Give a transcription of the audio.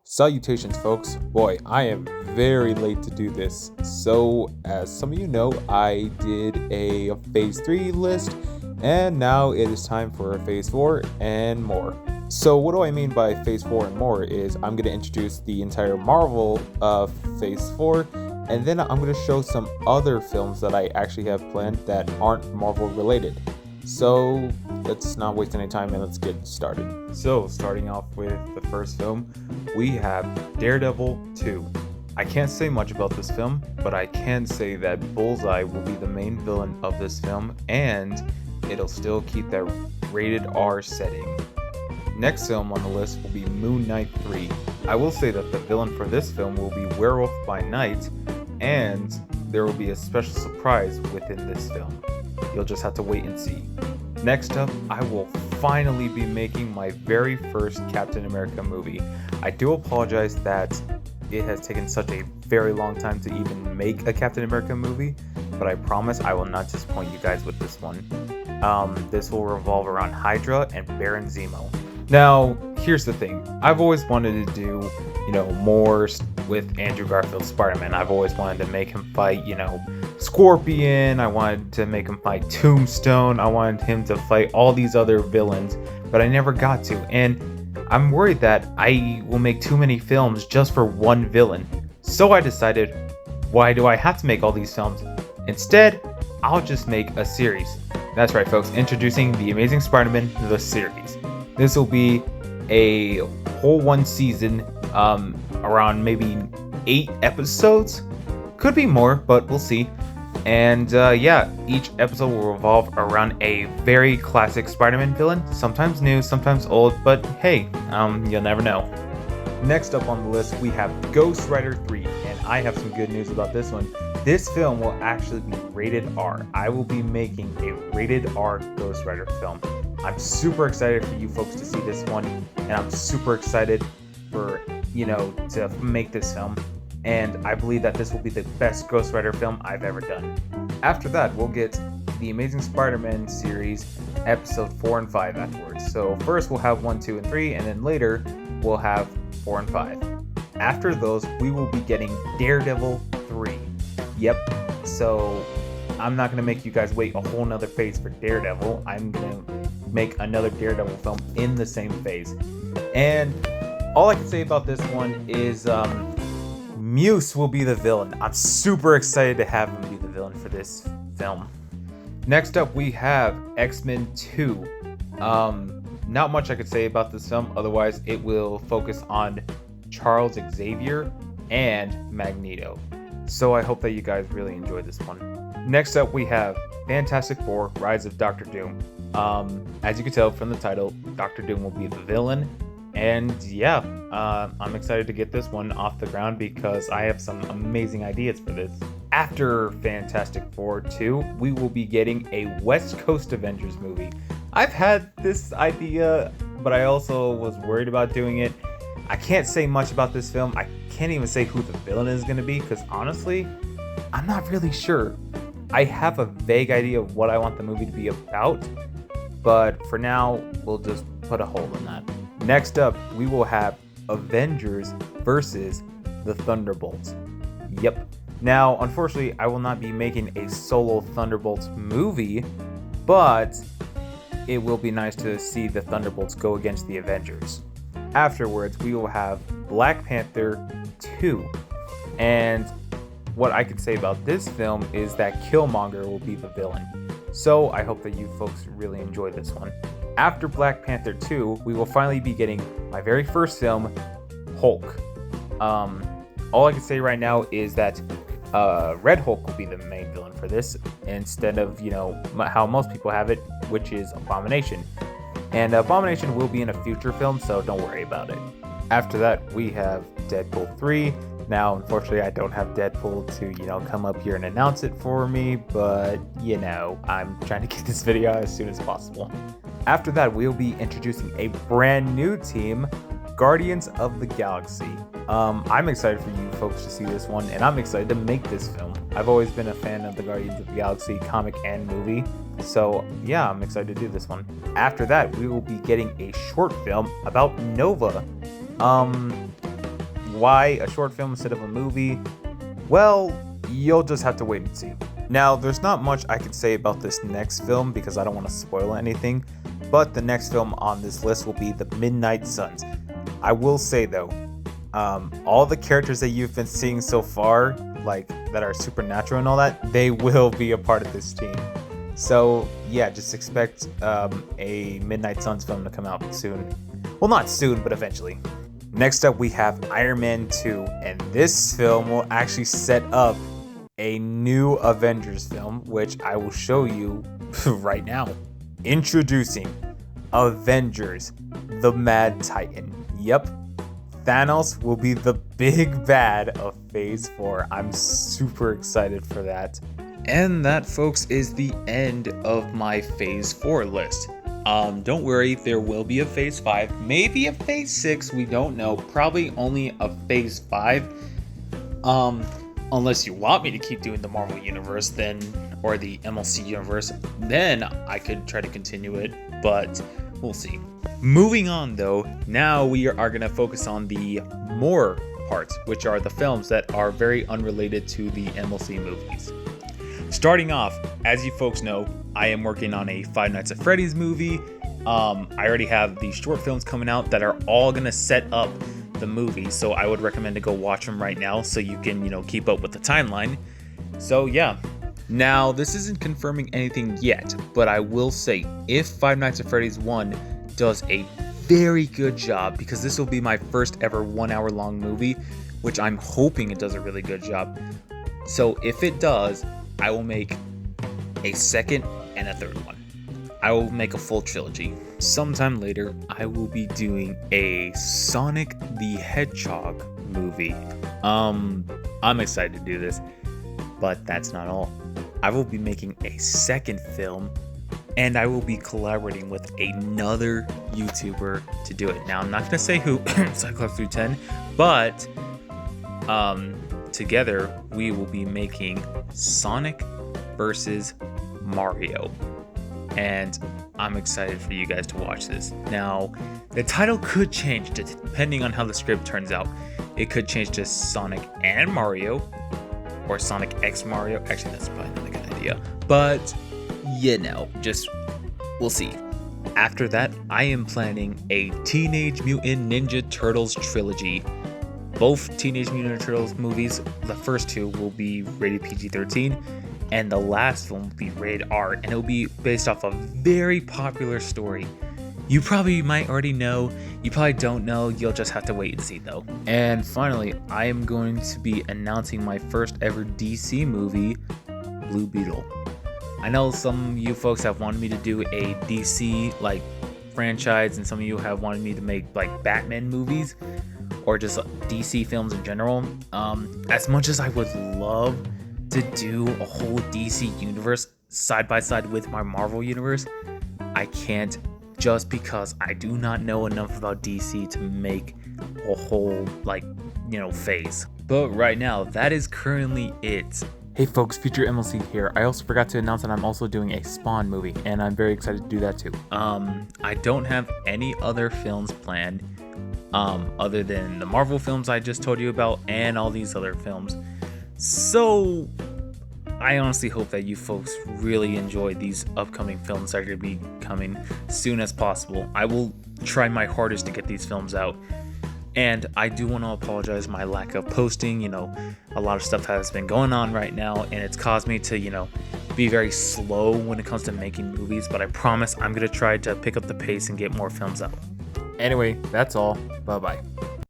Salutations, folks. Boy, I am very late to do this. So, as some of you know, I did a Phase 3 list, and now it is time for Phase 4 and more. So, what do I mean by Phase 4 and more is I'm going to introduce the entire Marvel of Phase 4, and then I'm going to show some other films that I actually have planned that aren't Marvel related. So, let's not waste any time and let's get started. So, starting off with the first film, we have Daredevil 2. I can't say much about this film, but I can say that Bullseye will be the main villain of this film, and it'll still keep that rated R setting. Next film on the list will be Moon Knight 3. I will say that the villain for this film will be Werewolf by Night, and there will be a special surprise within this film. You'll just have to wait and see. Next up, I will finally be making my very first Captain America movie. I do apologize that it has taken such a very long time to even make a Captain America movie, but I promise I will not disappoint you guys with this one. This will revolve around Hydra and Baron Zemo. Now, here's the thing. I've always wanted to do, more with Andrew Garfield's Spider-Man. I've always wanted to make him fight, Scorpion. I wanted to make him fight Tombstone. I wanted him to fight all these other villains, but I never got to. And I'm worried that I will make too many films just for one villain. So I decided, why do I have to make all these films? Instead, I'll just make a series. That's right, folks. Introducing The Amazing Spider-Man, the series. This will be a whole one season, around maybe 8 episodes. Could be more, but we'll see. And each episode will revolve around a very classic Spider-Man villain. Sometimes new, sometimes old, but hey, you'll never know. Next up on the list, we have Ghost Rider 3, and I have some good news about this one. This film will actually be rated R. I will be making a rated R Ghost Rider film. I'm super excited for you folks to see this one, and I'm super excited for, to make this film. And I believe that this will be the best Ghost Rider film I've ever done. After that, we'll get the Amazing Spider-Man series, episode 4 and 5 afterwards. So first we'll have 1, 2, and 3, and then later we'll have 4 and 5. After those, we will be getting Daredevil 3. Yep, so I'm not going to make you guys wait a whole nother phase for Daredevil. I'm going to make another Daredevil film in the same phase. And all I can say about this one is Muse will be the villain. I'm super excited to have him be the villain for this film. Next up, we have X-Men 2. Not much I could say about this film, otherwise it will focus on Charles Xavier and Magneto. So I hope that you guys really enjoy this one. Next up, we have Fantastic Four: Rise of Doctor Doom. As you can tell from the title, Doctor Doom will be the villain. And I'm excited to get this one off the ground because I have some amazing ideas for this. After Fantastic Four 2, we will be getting a West Coast Avengers movie. I've had this idea, but I also was worried about doing it. I can't say much about this film. I can't even say who the villain is going to be because honestly, I'm not really sure. I have a vague idea of what I want the movie to be about, but for now, we'll just put a hole in that. Next up, we will have Avengers versus the Thunderbolts. Yep. Now, unfortunately, I will not be making a solo Thunderbolts movie, but it will be nice to see the Thunderbolts go against the Avengers. Afterwards, we will have Black Panther 2. And what I can say about this film is that Killmonger will be the villain. So I hope that you folks really enjoy this one. After Black Panther 2, we will finally be getting my very first film, Hulk. All I can say right now is that Red Hulk will be the main villain for this, instead of, how most people have it, which is Abomination. And Abomination will be in a future film, so don't worry about it. After that, we have Deadpool 3. Now, unfortunately, I don't have Deadpool to, come up here and announce it for me, but, I'm trying to get this video out as soon as possible. After that, we'll be introducing a brand new team, Guardians of the Galaxy. I'm excited for you folks to see this one, and I'm excited to make this film. I've always been a fan of the Guardians of the Galaxy comic and movie, so yeah, I'm excited to do this one. After that, we will be getting a short film about Nova. Why a short film instead of a movie? Well, you'll just have to wait and see. Now, there's not much I can say about this next film because I don't want to spoil anything, but the next film on this list will be The Midnight Suns. I will say though, all the characters that you've been seeing so far, like that are supernatural and all that, they will be a part of this team. So yeah, just expect a Midnight Suns film to come out soon. Well, not soon, but eventually. Next up, we have Iron Man 2, and this film will actually set up a new Avengers film, which I will show you right now. Introducing Avengers, the Mad Titan. Yep, Thanos will be the big bad of Phase 4. I'm super excited for that. And that, folks, is the end of my Phase 4 list. Don't worry, there will be a Phase 5, maybe a Phase 6, we don't know. Probably only a Phase 5. Unless you want me to keep doing the Marvel Universe then, or the MLC Universe, then I could try to continue it, but we'll see. Moving on though, now we are going to focus on the more parts, which are the films that are very unrelated to the MLC movies. Starting off, as you folks know, I am working on a Five Nights at Freddy's movie. I already have these short films coming out that are all going to set up the movie, so I would recommend to go watch them right now so you can, keep up with the timeline. So yeah. Now, this isn't confirming anything yet, but I will say, if Five Nights at Freddy's 1 does a very good job, because this will be my first ever 1 hour long movie, which I'm hoping it does a really good job. So if it does, I will make a second and a third one. I will make a full trilogy. Sometime later, I will be doing a Sonic the Hedgehog movie. I'm excited to do this, but that's not all. I will be making a second film, and I will be collaborating with another YouTuber to do it. Now, I'm not going to say who, Cyclops 310, but together we will be making Sonic versus Mario. And I'm excited for you guys to watch this. Now, the title could change depending on how the script turns out. It could change to Sonic and Mario, or Sonic X Mario. Actually, that's probably not a good idea. But, we'll see. After that, I am planning a Teenage Mutant Ninja Turtles trilogy. Both Teenage Mutant Ninja Turtles movies, the first two, will be rated PG-13. And the last film will be rated R, and it will be based off a very popular story. You probably might already know, you probably don't know, you'll just have to wait and see though. And finally, I am going to be announcing my first ever DC movie, Blue Beetle. I know some of you folks have wanted me to do a DC franchise, and some of you have wanted me to make Batman movies, or just DC films in general. As much as I would love to do a whole DC universe side by side with my Marvel universe, I can't, just because I do not know enough about DC to make a whole phase. But right now, that is currently it. Hey folks, Future MLC here. I also forgot to announce that I'm also doing a Spawn movie, and I'm very excited to do that too. I don't have any other films planned other than the Marvel films I just told you about and all these other films. So, I honestly hope that you folks really enjoy these upcoming films that are going to be coming soon as possible. I will try my hardest to get these films out. And I do want to apologize for my lack of posting. A lot of stuff has been going on right now, and it's caused me to, be very slow when it comes to making movies. But I promise I'm going to try to pick up the pace and get more films out. Anyway, that's all. Bye-bye.